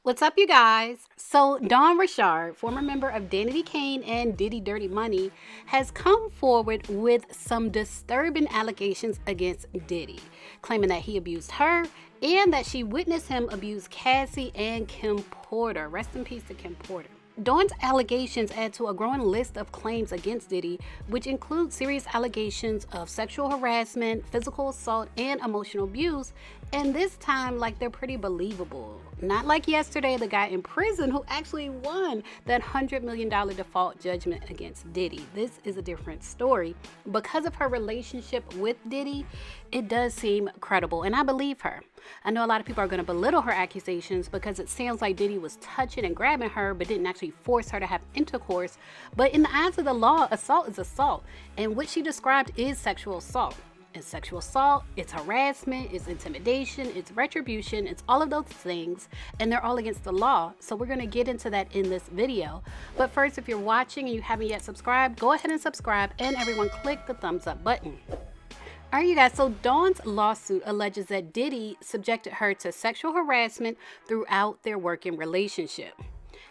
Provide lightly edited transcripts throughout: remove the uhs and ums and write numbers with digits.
What's up, you guys? So, Dawn Richard, former member of Danity Kane and Diddy Dirty Money, has come forward with some disturbing allegations against Diddy, claiming that he abused her and that she witnessed him abuse Cassie and Kim Porter. Rest in peace to Kim Porter. Dawn's allegations add to a growing list of claims against Diddy, which include serious allegations of sexual harassment, physical assault, and emotional abuse. And this time, like, they're pretty believable. Not like yesterday, the guy in prison who actually won that $100 million default judgment against Diddy. This is a different story. Because of her relationship with Diddy, it does seem credible, and I believe her. I know a lot of people are going to belittle her accusations because it sounds like Diddy was touching and grabbing her but didn't actually force her to have intercourse. But in the eyes of the law, assault is assault, and what she described is sexual assault. It's sexual assault, it's harassment, it's intimidation, it's retribution, it's all of those things, and they're all against the law. So we're going to get into that in this video. But first, if you're watching and you haven't yet subscribed, go ahead and subscribe, and everyone click the thumbs up button. All right, you guys, so Dawn's lawsuit alleges that Diddy subjected her to sexual harassment throughout their working relationship.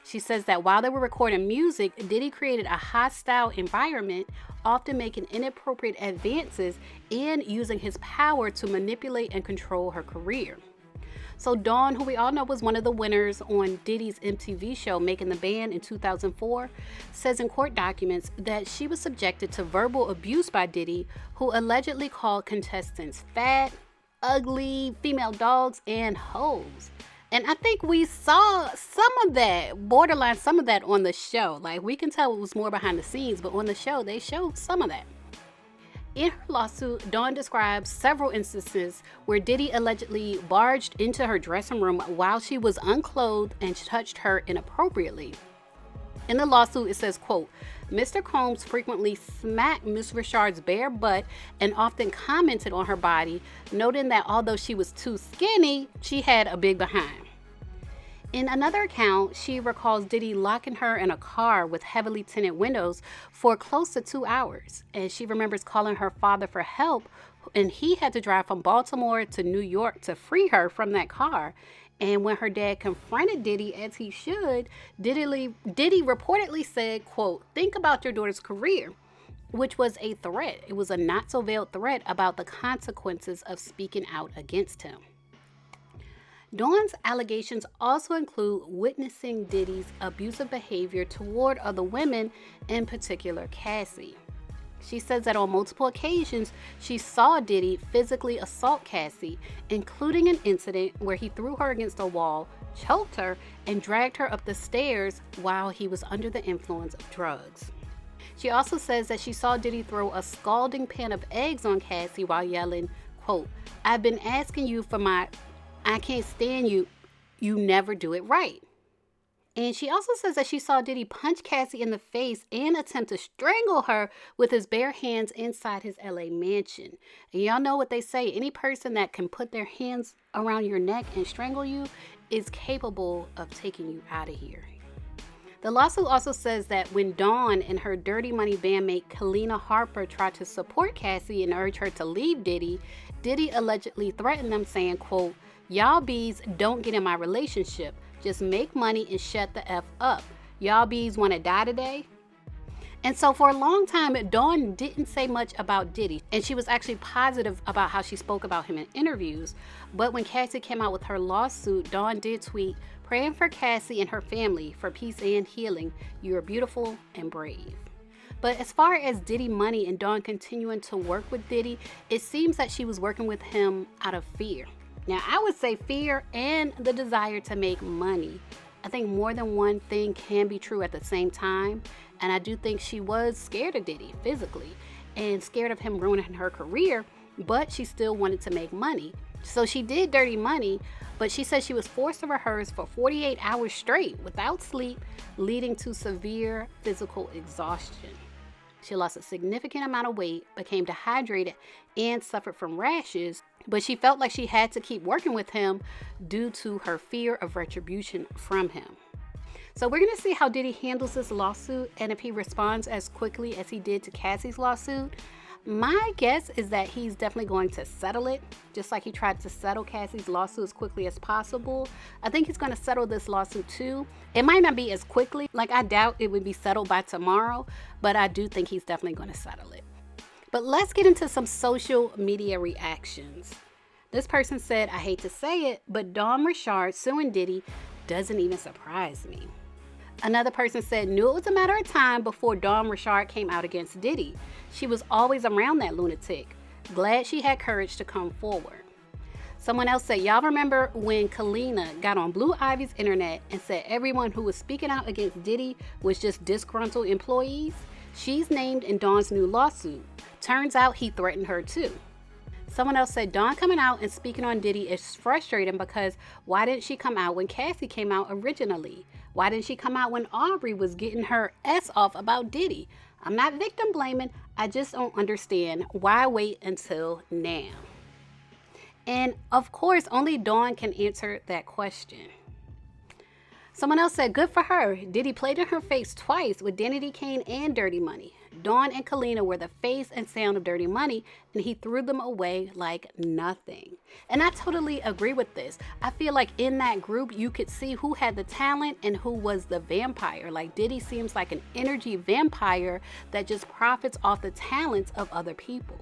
She says that while they were recording music, Diddy created a hostile environment, often making inappropriate advances and using his power to manipulate and control her career. So Dawn, who we all know was one of the winners on Diddy's MTV show Making the Band in 2004, says in court documents that she was subjected to verbal abuse by Diddy, who allegedly called contestants fat, ugly, female dogs, and hoes. And I think we saw some of that, borderline some of that on the show. Like, we can tell it was more behind the scenes, but on the show, they showed some of that. In her lawsuit, Dawn describes several instances where Diddy allegedly barged into her dressing room while she was unclothed and touched her inappropriately. In the lawsuit, it says, quote, Mr. Combs frequently smacked Ms. Richard's bare butt and often commented on her body, noting that although she was too skinny, she had a big behind. In another account, she recalls Diddy locking her in a car with heavily tinted windows for close to 2 hours. And she remembers calling her father for help, and he had to drive from Baltimore to New York to free her from that car. And when her dad confronted Diddy, as he should, Diddy reportedly said, quote, think about your daughter's career, which was a threat. It was a not so veiled threat about the consequences of speaking out against him. Dawn's allegations also include witnessing Diddy's abusive behavior toward other women, in particular Cassie. She says that on multiple occasions, she saw Diddy physically assault Cassie, including an incident where he threw her against a wall, choked her, and dragged her up the stairs while he was under the influence of drugs. She also says that she saw Diddy throw a scalding pan of eggs on Cassie while yelling, quote, I've been asking you for I can't stand you. You never do it right. And she also says that she saw Diddy punch Cassie in the face and attempt to strangle her with his bare hands inside his LA mansion. And y'all know what they say, any person that can put their hands around your neck and strangle you is capable of taking you out of here. The lawsuit also says that when Dawn and her Dirty Money bandmate Kalina Harper tried to support Cassie and urge her to leave Diddy, Diddy allegedly threatened them, saying, quote, y'all bees don't get in my relationship. Just make money and shut the F up. Y'all bees want to die today? And so for a long time, Dawn didn't say much about Diddy. And she was actually positive about how she spoke about him in interviews. But when Cassie came out with her lawsuit, Dawn did tweet, praying for Cassie and her family for peace and healing. You are beautiful and brave. But as far as Diddy Money and Dawn continuing to work with Diddy, it seems that she was working with him out of fear. Now, I would say fear and the desire to make money. I think more than one thing can be true at the same time. And I do think she was scared of Diddy physically and scared of him ruining her career, but she still wanted to make money. So she did Dirty Money, but she said she was forced to rehearse for 48 hours straight without sleep, leading to severe physical exhaustion. She lost a significant amount of weight, became dehydrated, and suffered from rashes, but she felt like she had to keep working with him due to her fear of retribution from him. So we're going to see how Diddy handles this lawsuit and if he responds as quickly as he did to Cassie's lawsuit. My guess is that he's definitely going to settle it, just like he tried to settle Cassie's lawsuit as quickly as possible. I think he's going to settle this lawsuit too. It might not be as quickly, like I doubt it would be settled by tomorrow, but I do think he's definitely going to settle it. But let's get into some social media reactions. This person said, I hate to say it, but Dawn Richard suing Diddy doesn't even surprise me. Another person said, knew it was a matter of time before Dawn Richard came out against Diddy. She was always around that lunatic. Glad she had courage to come forward. Someone else said, y'all remember when Kalina got on Blue Ivy's internet and said everyone who was speaking out against Diddy was just disgruntled employees? She's named in Dawn's new lawsuit. Turns out he threatened her too. Someone else said, Dawn coming out and speaking on Diddy is frustrating because why didn't she come out when Cassie came out originally? Why didn't she come out when Aubrey was getting her ass off about Diddy? I'm not victim blaming. I just don't understand why wait until now. And of course, only Dawn can answer that question. Someone else said, good for her. Diddy played in her face twice with Danity Kane and Dirty Money. Dawn and Kalina were the face and sound of Dirty Money, and he threw them away like nothing. And I totally agree with this. I feel like in that group, you could see who had the talent and who was the vampire. Like Diddy seems like an energy vampire that just profits off the talents of other people.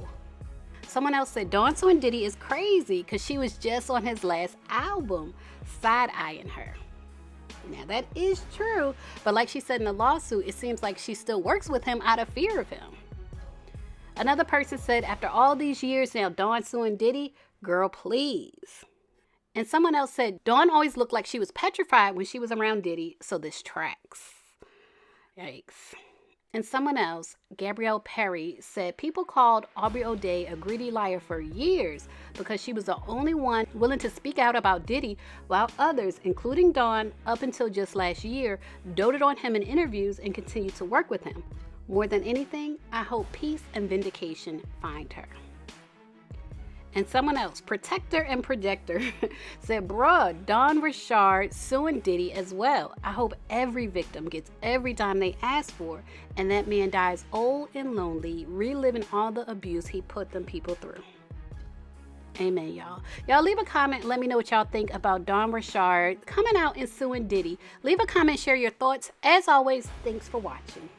Someone else said, Dawn suing Diddy is crazy because she was just on his last album, side-eyeing her. Now that is true, but like she said in the lawsuit, it seems like she still works with him out of fear of him. Another person said, after all these years now, Dawn suing Diddy, girl, please. And someone else said, Dawn always looked like she was petrified when she was around Diddy, so this tracks. Yikes. And someone else, Gabrielle Perry, said people called Aubrey O'Day a greedy liar for years because she was the only one willing to speak out about Diddy, while others, including Dawn, up until just last year, doted on him in interviews and continued to work with him. More than anything, I hope peace and vindication find her. And someone else, Protector and Projector, said, bruh, Dawn Richard suing Diddy as well. I hope every victim gets every dime they ask for, and that man dies old and lonely, reliving all the abuse he put them people through. Amen, y'all. Y'all leave a comment. Let me know what y'all think about Dawn Richard coming out and suing Diddy. Leave a comment, share your thoughts. As always, thanks for watching.